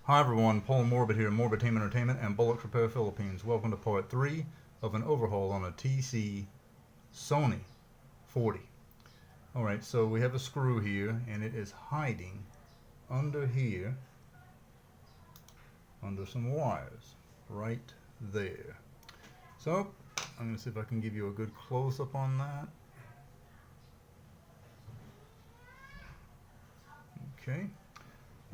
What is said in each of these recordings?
Hi everyone, Paul Morbid here, Morbid Team Entertainment and Bolex Repair Philippines. Welcome to part 3 of an overhaul on a TC Sony 40. Alright, so we have a screw here and it is hiding under here, under some wires, right there. So, I'm going to see if I can give you a good close-up on that. Okay.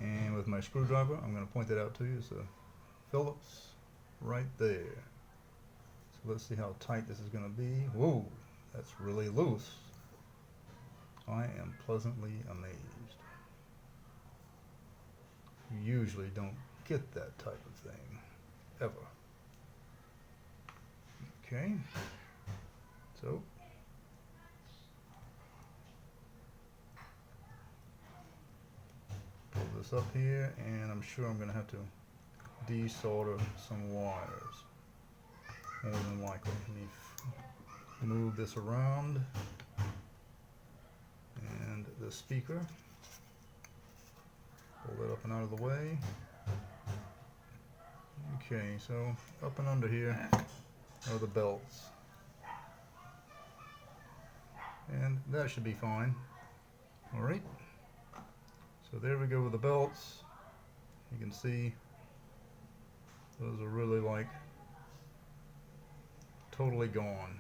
And with my screwdriver, I'm going to point that out to you. So Phillips right there. So let's see how tight this is going to be. Whoa, that's really loose. I am pleasantly amazed. You usually don't get that type of thing, ever. Okay, so pull this up here, and I'm sure I'm going to have to desolder some wires, more than likely. Let me move this around, and the speaker, pull that up and out of the way. Okay, so up and under here are the belts, and that should be fine. Alright, so there we go with the belts. You can see those are really like totally gone.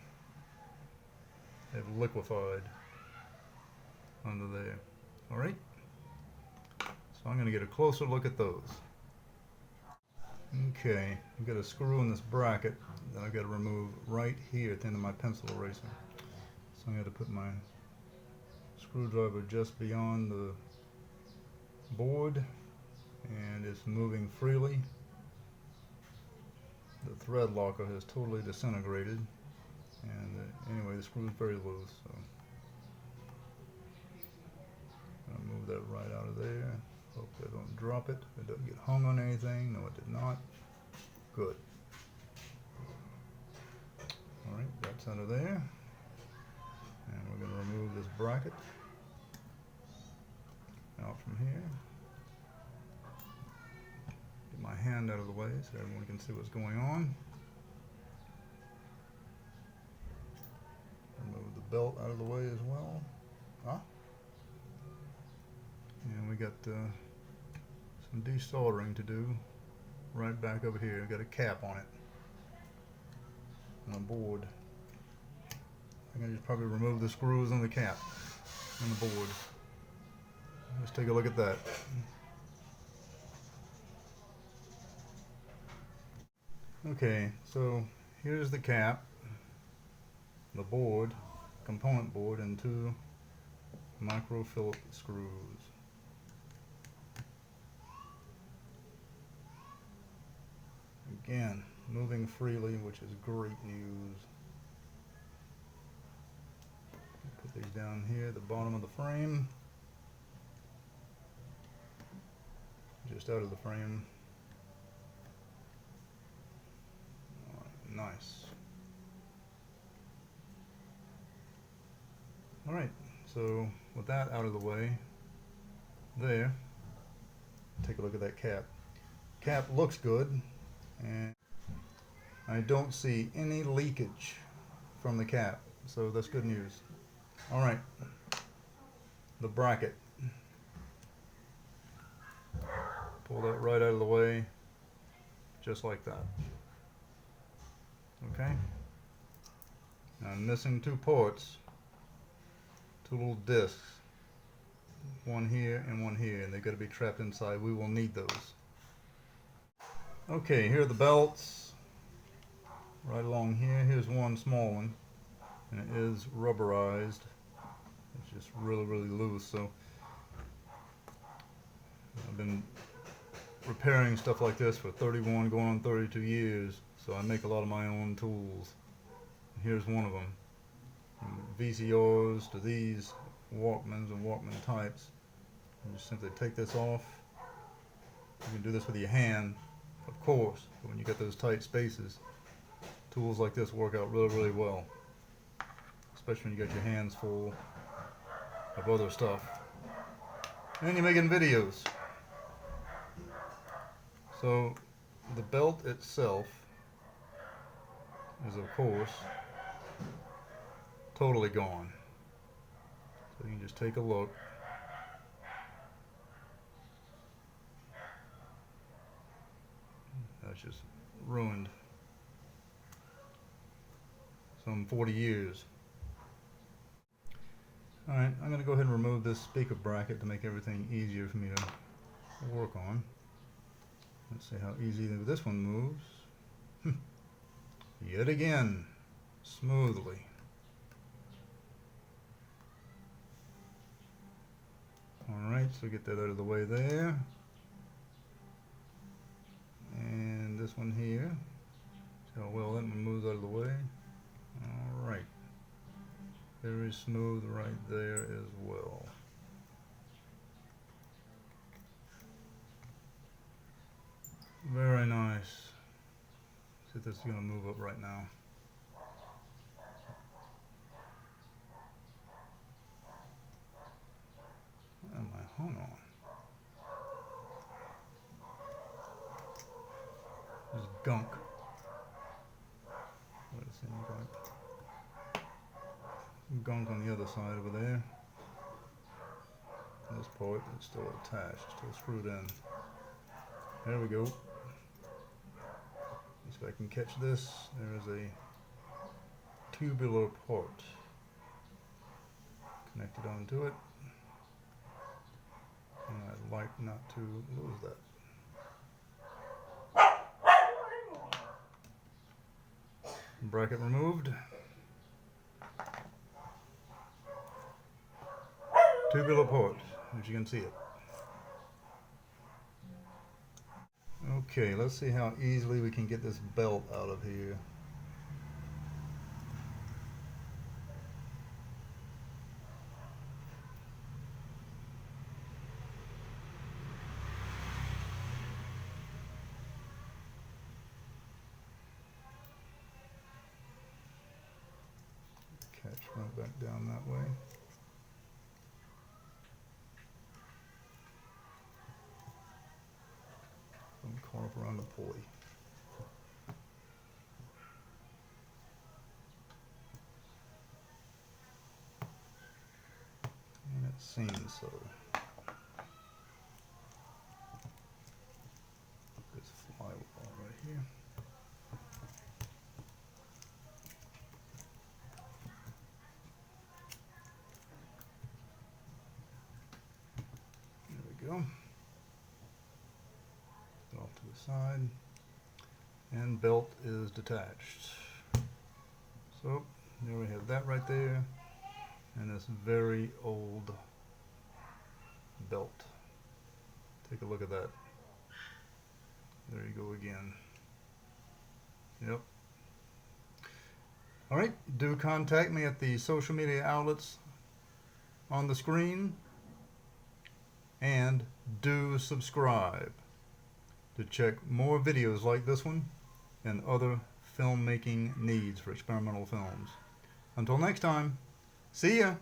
They've liquefied under there. Alright, so I'm going to get a closer look at those. Okay, I've got a screw in this bracket that I've got to remove right here at the end of my pencil eraser. So I'm going to put my screwdriver just beyond the board, and it's moving freely. The thread locker has totally disintegrated, and anyway, the screw is very loose, so I'll move that right out of there. Hope I don't drop it. It doesn't get hung on anything. No, it did not. Good. Alright, that's out of there. And we're going to remove this bracket out from here. Get my hand out of the way so everyone can see what's going on. Remove the belt out of the way as well. And we got some desoldering to do right back over here. Got a cap on it on a board. I'm going to probably remove the screws on the cap on the board. Let's take a look at that. Okay, so here's the cap, the board, component board, and two micro Phillips screws. Again, moving freely, which is great news. Put these down here at the bottom of the frame, just out of the frame. Nice. Alright, so with that out of the way, there, take a look at that cap. Cap looks good, and I don't see any leakage from the cap, so that's good news. Alright, the bracket. Pull that right out of the way, just like that. Okay, now I'm missing two ports, two little discs, one here and one here, and they've got to be trapped inside. We will need those. Okay, here are the belts right along here. Here's one small one, and it is rubberized. It's just really loose. So I've been repairing stuff like this for 31 going on 32 years, so I make a lot of my own tools. Here's one of them. From VCRs to these Walkmans and Walkman types. You just simply take this off. You can do this with your hand, of course, but when you get those tight spaces, tools like this work out really well, especially when you got your hands full of other stuff and you're making videos. So the belt itself is, of course, totally gone. So you can just take a look. That's just ruined. Some 40 years. Alright, I'm going to go ahead and remove this speaker bracket to make everything easier for me to work on. Let's see how easy this one moves. Yet again, smoothly. Alright, so get that out of the way there. And this one here. See how well that one moves out of the way. Alright. Very smooth right there as well. Very nice. See if this is going to move up right now. What am I hung on? There's gunk. What is it? Gunk on the other side over there. This part is still attached, still screwed in. There we go. See if I can catch this. There is a tubular part connected onto it. And I'd like not to lose that. Bracket removed. Tubular port, as you can see it. Okay, let's see how easily we can get this belt out of here. Catch right back down that way. Call up around the pulley. And it seems so. This flywheel right here. There we go. Off to the side, and belt is detached. So there we have that right there, and this very old belt. Take a look at that. There you go again. Yep. Alright, do contact me at the social media outlets on the screen, and do subscribe to check more videos like this one and other filmmaking needs for experimental films. Until next time, see ya!